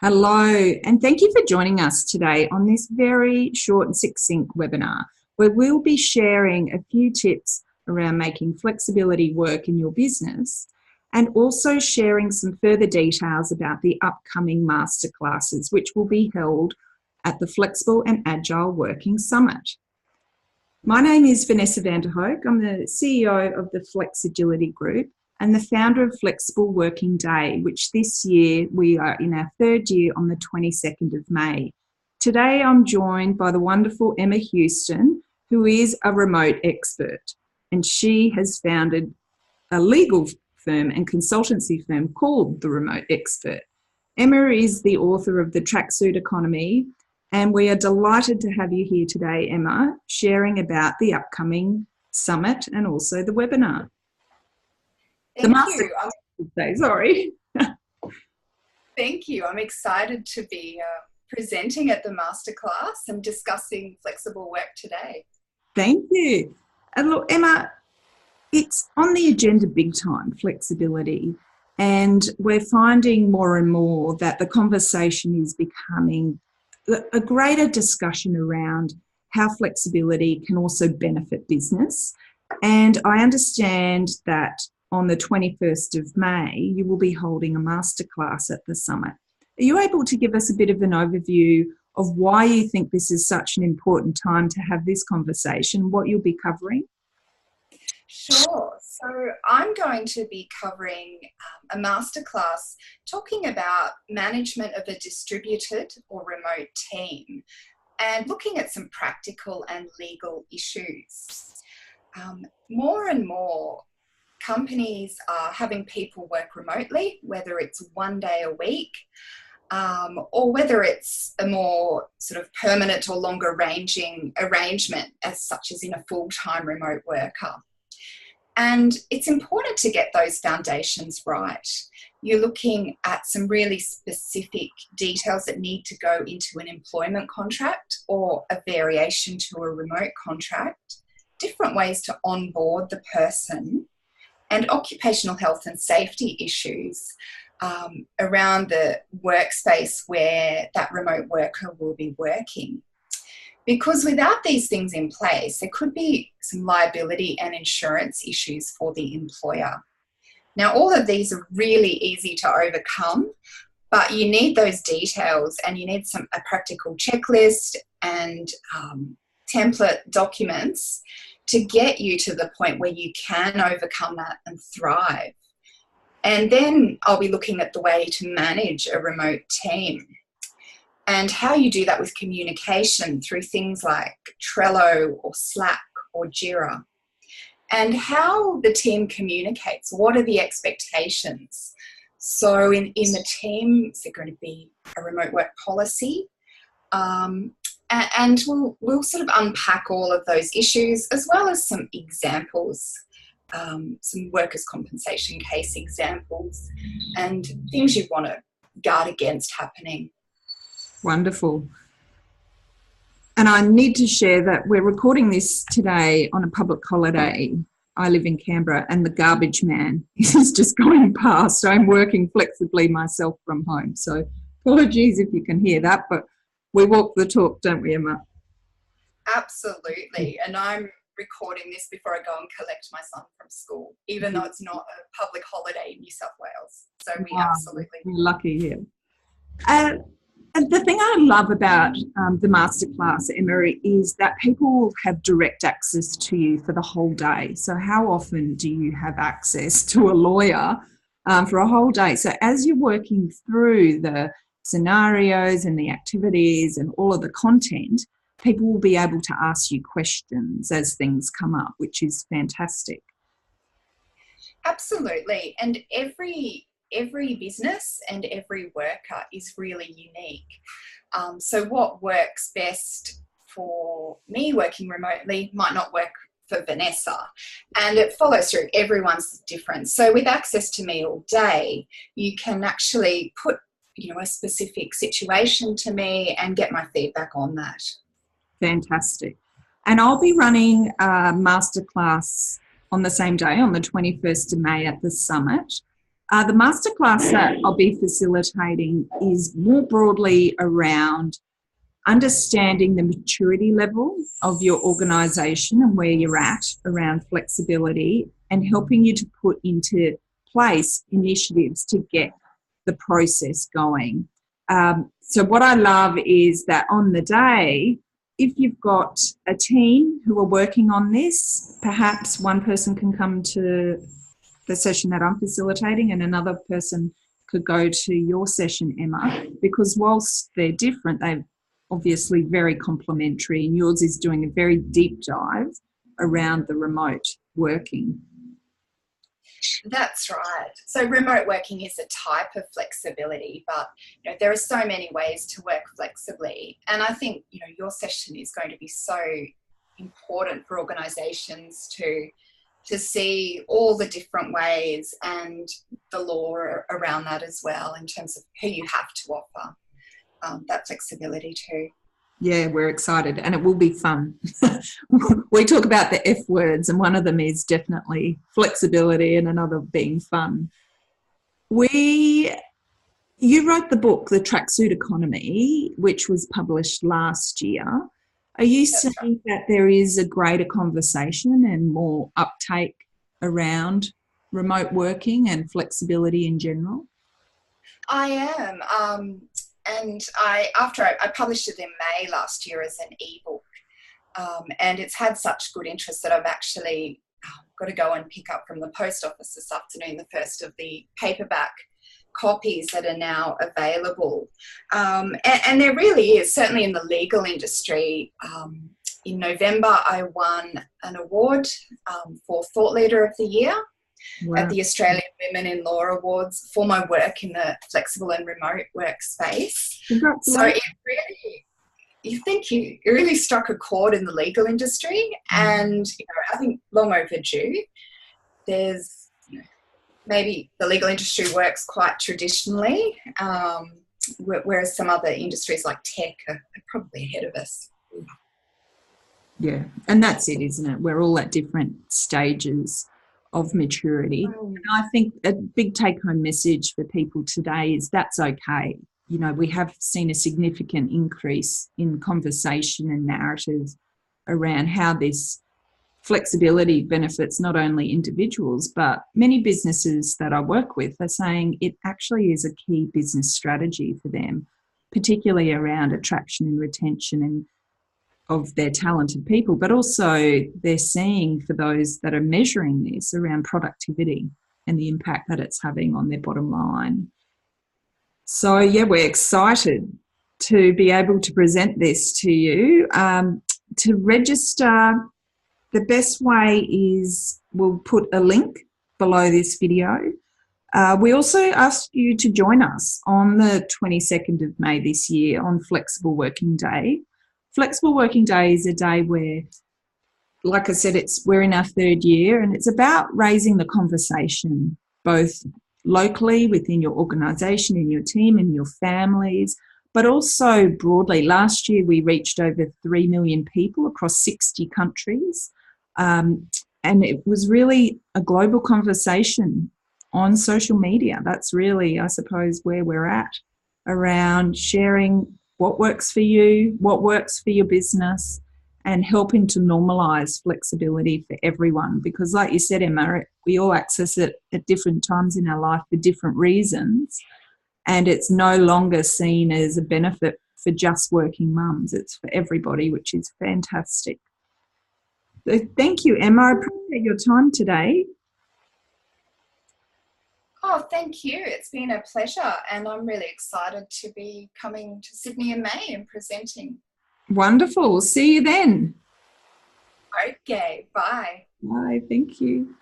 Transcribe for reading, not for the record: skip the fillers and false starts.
Hello, and thank you for joining us today on this very short and succinct webinar, where we'll be sharing a few tips around making flexibility work in your business and also sharing some further details about the upcoming masterclasses, which will be held at the Flexible and Agile Working Summit. My name is Vanessa Vanderhoek. I'm the CEO of the Flexagility Group and the founder of Flexible Working Day, which this year we are in our third year on the 22nd of May. Today I'm joined by the wonderful Emma Heuston, who is a remote expert, and she has founded a legal firm and consultancy firm called The Remote Expert. Emma is the author of the Tracksuit Economy, and we are delighted to have you here today, Emma, sharing about the upcoming summit and also the webinar. Thank you. Sorry. Thank you. I'm excited to be presenting at the masterclass and discussing flexible work today. Thank you. And look, Emma, it's on the agenda big time, flexibility. And we're finding more and more that the conversation is becoming a greater discussion around how flexibility can also benefit business. And I understand that on the 21st of May, you will be holding a masterclass at the summit. Are you able to give us a bit of an overview of why you think this is such an important time to have this conversation, what you'll be covering? Sure. So I'm going to be covering a masterclass talking about management of a distributed or remote team and looking at some practical and legal issues. More and more companies are having people work remotely, whether it's one day a week or whether it's a more sort of permanent or longer ranging arrangement as such as in a full-time remote worker. And it's important to get those foundations right. You're looking at some really specific details that need to go into an employment contract or a variation to a remote contract, different ways to onboard the person, and occupational health and safety issues around the workspace where that remote worker will be working. Because without these things in place, there could be some liability and insurance issues for the employer. Now, all of these are really easy to overcome, but you need those details and you need a practical checklist and template documents to get you to the point where you can overcome that and thrive. And then I'll be looking at the way to manage a remote team and how you do that with communication through things like Trello or Slack or Jira, and how the team communicates. What are the expectations? So in the team, is there going to be a remote work policy? And we'll sort of unpack all of those issues as well as some examples, some workers' compensation case examples and things you want to guard against happening. Wonderful. And I need to share that we're recording this today on a public holiday. I live in Canberra and the garbage man is just going past. I'm working flexibly myself from home. So apologies if you can hear that, but we walk the talk, don't we, Emma? Absolutely. And I'm recording this before I go and collect my son from school, even though it's not a public holiday in New South Wales. So we absolutely... We're lucky here. And the thing I love about the masterclass, Emma, is that people have direct access to you for the whole day. So how often do you have access to a lawyer for a whole day? So as you're working through the scenarios and the activities and all of the content, people will be able to ask you questions as things come up, which is fantastic. Absolutely. And every business and every worker is really unique. So what works best for me working remotely might not work for Vanessa, and it follows through. Everyone's different. So with access to me all day, you can actually put a specific situation to me and get my feedback on that. Fantastic. And I'll be running a masterclass on the same day, on the 21st of May at the summit. The masterclass that I'll be facilitating is more broadly around understanding the maturity level of your organisation and where you're at around flexibility, and helping you to put into place initiatives to get the process going. So what I love is that on the day, if you've got a team who are working on this, perhaps one person can come to the session that I'm facilitating and another person could go to your session, Emma, because whilst they're different, they're obviously very complementary, and yours is doing a very deep dive around the remote working. That's right. So remote working is a type of flexibility, but there are so many ways to work flexibly. And I think your session is going to be so important for organisations to see all the different ways and the law around that as well, in terms of who you have to offer that flexibility to. Yeah, we're excited, and it will be fun. We talk about the F words, and one of them is definitely flexibility and another being fun. You wrote the book, The Tracksuit Economy, which was published last year. Are you saying that there is a greater conversation and more uptake around remote working and flexibility in general? I am. And after I published it in May last year as an ebook, and it's had such good interest that I've actually got to go and pick up from the post office this afternoon the first of the paperback copies that are now available. And there really is, certainly in the legal industry. In November, I won an award for Thought Leader of the Year. Wow. At the Australian Women in Law Awards for my work in the flexible and remote workspace. So it really, you really struck a chord in the legal industry, and I think long overdue. There's maybe the legal industry works quite traditionally, whereas some other industries like tech are probably ahead of us. Yeah, and that's it, isn't it? We're all at different stages of maturity. And I think a big take-home message for people today is that's okay. We have seen a significant increase in conversation and narratives around how this flexibility benefits not only individuals, but many businesses that I work with are saying it actually is a key business strategy for them, particularly around attraction and retention and of their talented people, but also they're seeing, for those that are measuring this, around productivity and the impact that it's having on their bottom line. So, yeah, we're excited to be able to present this to you. To register, the best way is we'll put a link below this video. We also ask you to join us on the 22nd of May this year on Flexible Working Day. Flexible Working Day is a day where, like I said, we're in our third year, and it's about raising the conversation, both locally within your organisation, in your team, in your families, but also broadly. Last year we reached over 3 million people across 60 countries, and it was really a global conversation on social media. That's really, I suppose, where we're at, around sharing what works for you, what works for your business, and helping to normalise flexibility for everyone. Because like you said, Emma, we all access it at different times in our life for different reasons, and it's no longer seen as a benefit for just working mums. It's for everybody, which is fantastic. So thank you, Emma. I appreciate your time today. Oh, thank you. It's been a pleasure, and I'm really excited to be coming to Sydney in May and presenting. Wonderful. See you then. Okay, bye. Bye. Thank you.